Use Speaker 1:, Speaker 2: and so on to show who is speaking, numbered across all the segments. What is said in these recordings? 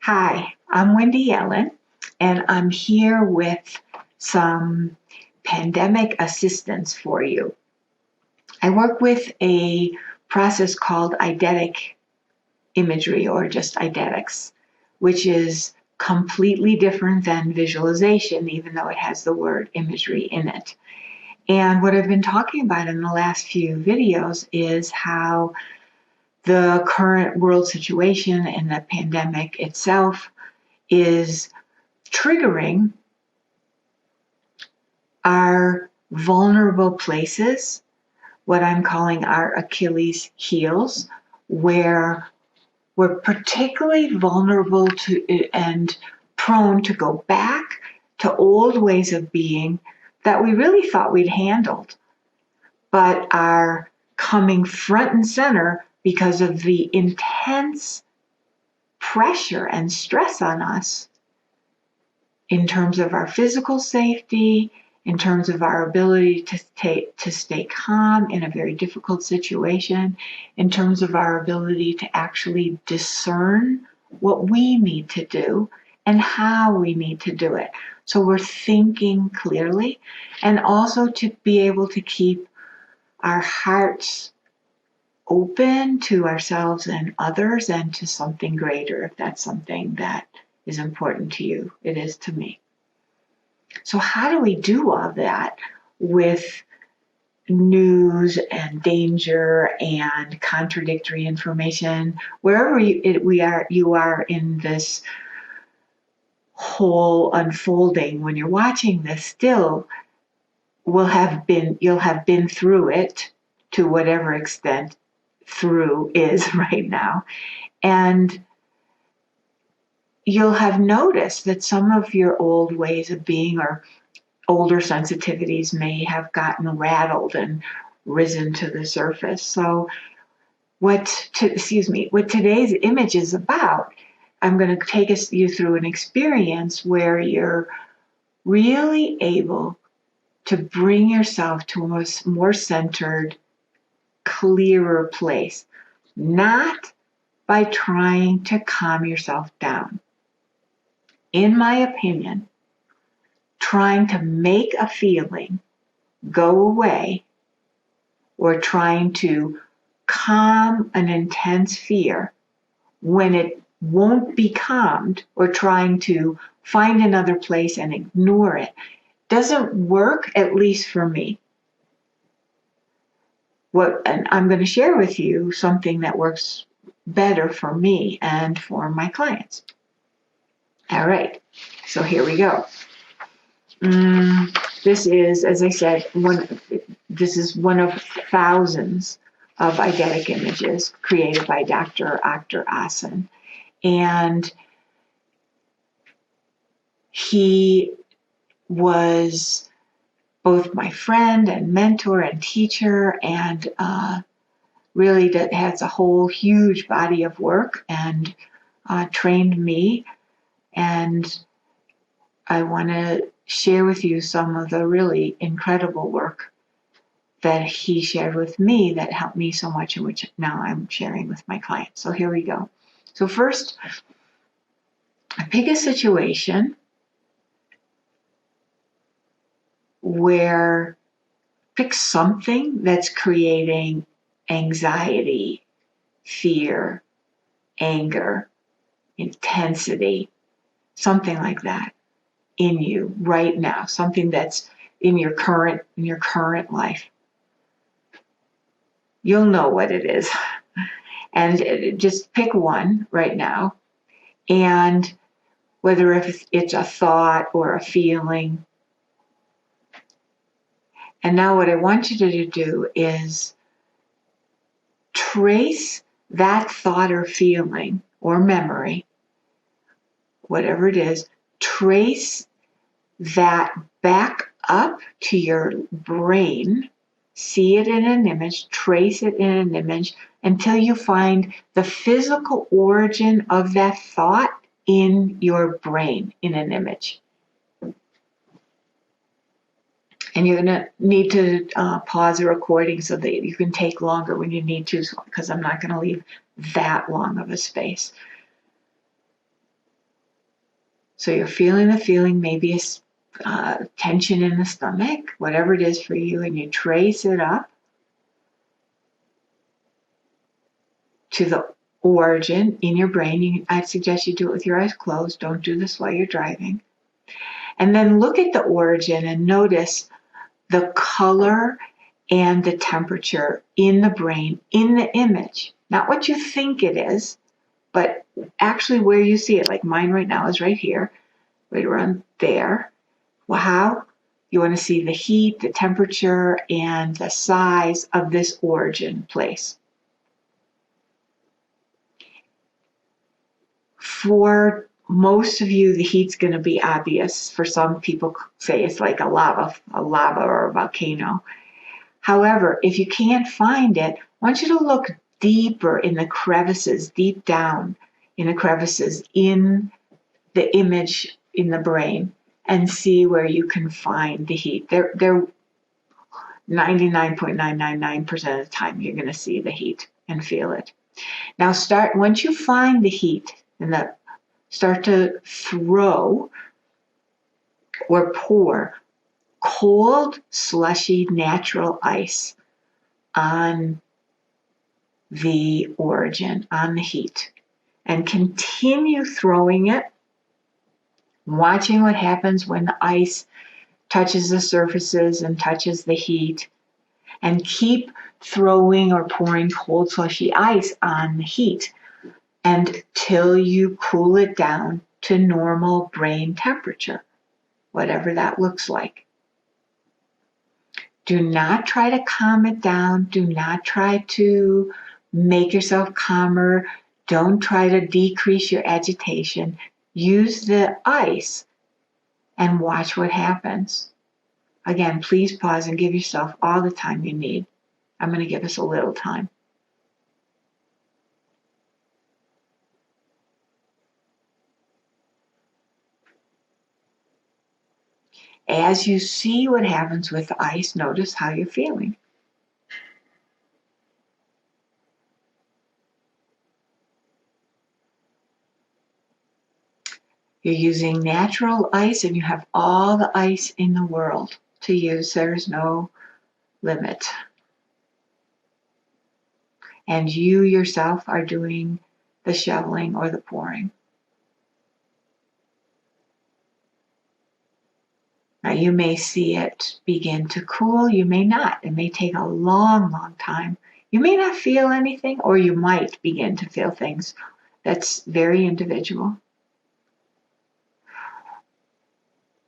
Speaker 1: Hi, I'm Wendy Yellen, and I'm here with some pandemic assistance for you. I work with a process called eidetic imagery, or just Eidetics, which is completely different than visualization, even though it has the word imagery in it. And what I've been talking about in the last few videos is how the current world situation and the pandemic itself is triggering our vulnerable places, what I'm calling our Achilles heels, where we're particularly vulnerable to and prone to go back to old ways of being that we really thought we'd handled, but are coming front and center because of the intense pressure and stress on us in terms of our physical safety, in terms of our ability to stay calm in a very difficult situation, in terms of our ability to actually discern what we need to do and how we need to do it. So we're thinking clearly, and also to be able to keep our hearts open to ourselves and others and to something greater, if that's something that is important to you. It is to me. So how do we do all that with news and danger and contradictory information? Wherever you are in this whole unfolding, when you're watching this, still you'll have been through it to whatever extent through is right now, and you'll have noticed that some of your old ways of being or older sensitivities may have gotten rattled and risen to the surface. So what today's image is about, I'm going to take you through an experience where you're really able to bring yourself to a more centered, clearer place, not by trying to calm yourself down. In my opinion, trying to make a feeling go away or trying to calm an intense fear when it won't be calmed, or trying to find another place and ignore it, doesn't work, at least for me. And I'm going to share with you something that works better for me and for my clients. All right, so here we go. This is, as I said, this is one of thousands of eidetic images created by Dr. Akhter Ahsen. And he was both my friend and mentor and teacher, and really has a whole huge body of work and trained me. And I want to share with you some of the really incredible work that he shared with me that helped me so much, and which now I'm sharing with my clients. So here we go. So first, pick a situation where, pick something that's creating anxiety, fear, anger, intensity, something like that in you right now, something that's in your current life. You'll know what it is. And just pick one right now, and whether if it's a thought or a feeling. And now what I want you to do is trace that thought or feeling or memory, whatever it is, trace that back up to your brain, see it in an image, trace it in an image until you find the physical origin of that thought in your brain in an image. And you're going to need to pause the recording so that you can take longer when you need to, because I'm not going to leave that long of a space. So you're feeling the feeling, maybe a tension in the stomach, whatever it is for you, and you trace it up to the origin in your brain. I'd suggest you do it with your eyes closed. Don't do this while you're driving. And then look at the origin and notice the color and the temperature in the brain, in the image. Not what you think it is, but actually where you see it. Like mine right now is right here, right around there. Well, how? You want to see the heat, the temperature, and the size of this origin place. For most of you, the heat's going to be obvious. For some people say it's like a lava or a volcano. However, if you can't find it, I want you to look deeper in the crevices, deep down in the crevices in the image in the brain, and see where you can find the heat. They're 99.999% of the time you're going to see the heat and feel it. Now once you find the heat and start to throw or pour cold, slushy, natural ice on the origin, on the heat, and continue throwing it, watching what happens when the ice touches the surfaces and touches the heat, and keep throwing or pouring cold, slushy ice on the heat until you cool it down to normal brain temperature, whatever that looks like. Do not try to calm it down. Do not try to make yourself calmer. Don't try to decrease your agitation. Use the ice and watch what happens. Again, please pause and give yourself all the time you need. I'm going to give us a little time. As you see what happens with the ice, notice how you're feeling. You're using natural ice and you have all the ice in the world to use. There's no limit. And you yourself are doing the shoveling or the pouring. Now you may see it begin to cool, you may not. It may take a long, long time. You may not feel anything, or you might begin to feel things. That's very individual.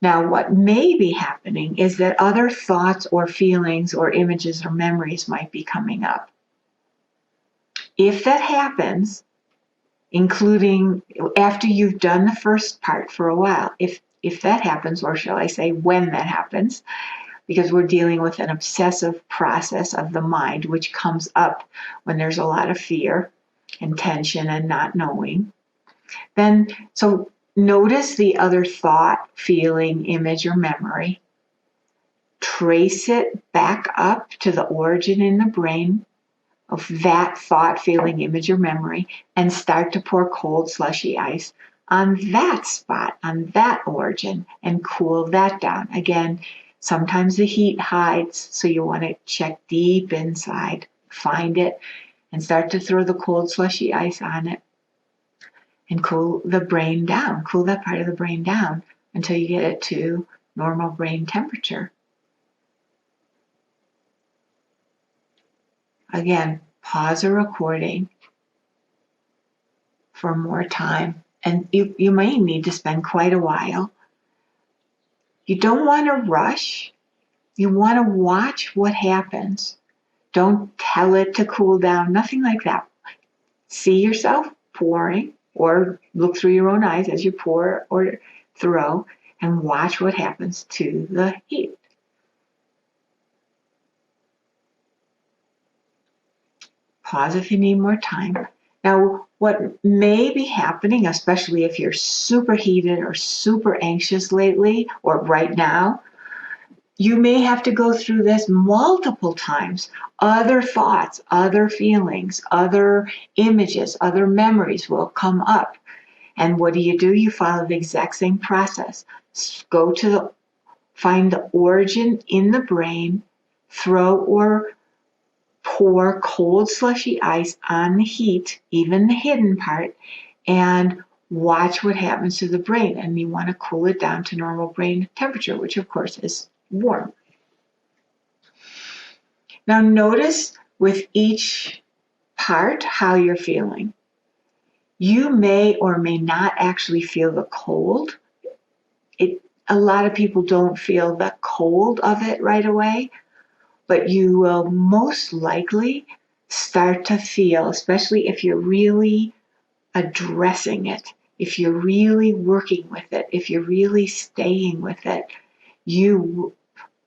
Speaker 1: Now, what may be happening is that other thoughts or feelings or images or memories might be coming up. If that happens, including after you've done the first part for a while, if that happens, or shall I say when that happens, because we're dealing with an obsessive process of the mind, which comes up when there's a lot of fear and tension and not knowing, then so notice the other thought, feeling, image, or memory. Trace it back up to the origin in the brain of that thought, feeling, image, or memory, and start to pour cold, slushy ice on that spot, on that origin, and cool that down. Again, sometimes the heat hides, so you want to check deep inside, find it, and start to throw the cold, slushy ice on it, and cool the brain down, cool that part of the brain down until you get it to normal brain temperature. Again, pause the recording for more time, and you may need to spend quite a while. You don't want to rush. You want to watch what happens. Don't tell it to cool down, nothing like that. See yourself pouring, or look through your own eyes as you pour or throw, and watch what happens to the heat. Pause if you need more time. Now, what may be happening, especially if you're super heated or super anxious lately or right now, you may have to go through this multiple times. Other thoughts, other feelings, other images, other memories will come up. And what do? You follow the exact same process. Find the origin in the brain, throw or pour cold slushy ice on the heat, even the hidden part, and watch what happens to the brain. And you want to cool it down to normal brain temperature, which of course is warm. Now notice with each part how you're feeling. You may or may not actually feel the cold. A lot of people don't feel the cold of it right away, but you will most likely start to feel, especially if you're really addressing it, if you're really working with it, if you're really staying with it.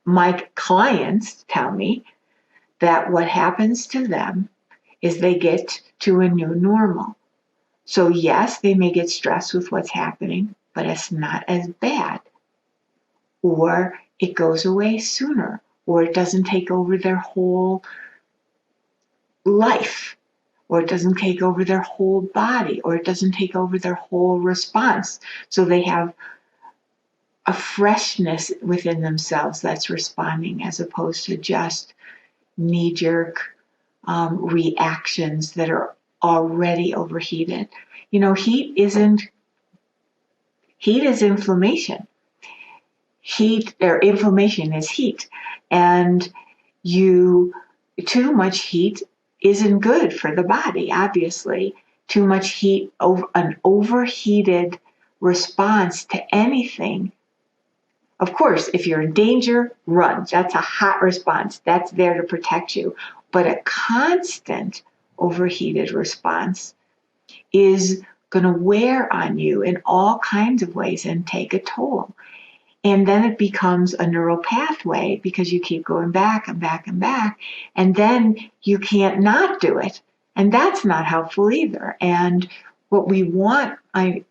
Speaker 1: My clients tell me that what happens to them is they get to a new normal. So yes, they may get stressed with what's happening, but it's not as bad. Or it goes away sooner, or it doesn't take over their whole life, or it doesn't take over their whole body, or it doesn't take over their whole response. So they have a freshness within themselves that's responding, as opposed to just knee-jerk reactions that are already overheated. Heat is inflammation. Inflammation is heat, and too much heat isn't good for the body. Obviously, too much heat, an overheated response to anything. Of course, if you're in danger, run. That's a hot response. That's there to protect you. But a constant overheated response is going to wear on you in all kinds of ways and take a toll. And then it becomes a neural pathway because you keep going back and back and back, and then you can't not do it. And that's not helpful either. And what we want right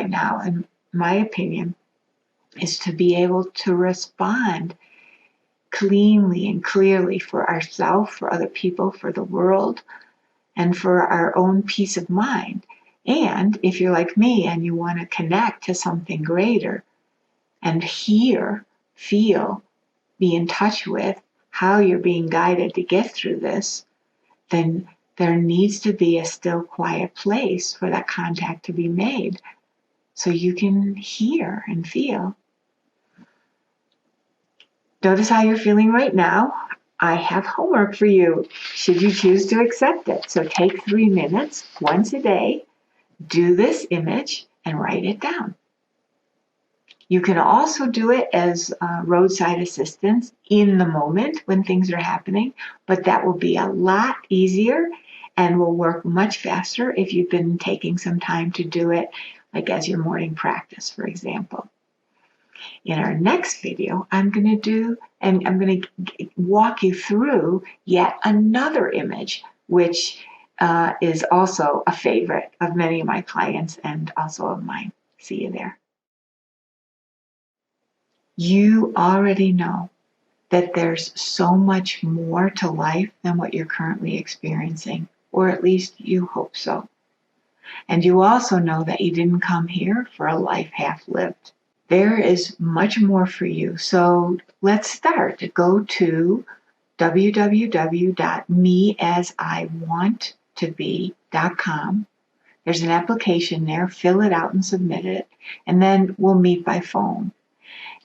Speaker 1: now, in my opinion, is to be able to respond cleanly and clearly for ourselves, for other people, for the world, and for our own peace of mind. And if you're like me and you want to connect to something greater, and hear, feel, be in touch with how you're being guided to get through this, then there needs to be a still, quiet place for that contact to be made so you can hear and feel. Notice how you're feeling right now. I have homework for you, should you choose to accept it. So take 3 minutes once a day, do this image, and write it down. You can also do it as roadside assistance in the moment when things are happening, but that will be a lot easier and will work much faster if you've been taking some time to do it, like as your morning practice, for example. In our next video, I'm going to walk you through yet another image, which is also a favorite of many of my clients and also of mine. See you there. You already know that there's so much more to life than what you're currently experiencing, or at least you hope so. And you also know that you didn't come here for a life half lived. There is much more for you. So let's start. Go to www.measiwanttobe.com. There's an application there. Fill it out and submit it, and then we'll meet by phone.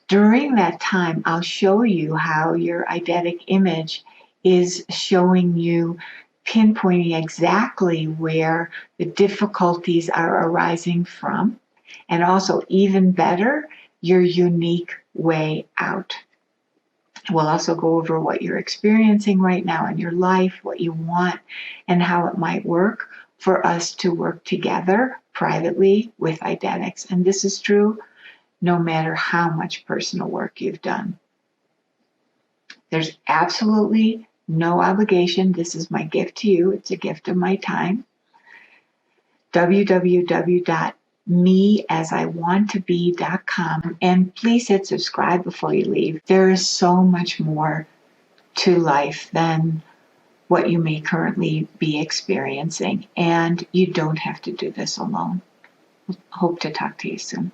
Speaker 1: During that time, I'll show you how your eidetic image is showing you, pinpointing exactly where the difficulties are arising from, and also, even better, your unique way out. We'll also go over what you're experiencing right now in your life, what you want, and how it might work for us to work together privately with Eidetics. And this is true no matter how much personal work you've done. There's absolutely no obligation. This is my gift to you. It's a gift of my time. www.measiwanttobe.com, and please hit subscribe before you leave. There is so much more to life than what you may currently be experiencing, and you don't have to do this alone. Hope to talk to you soon.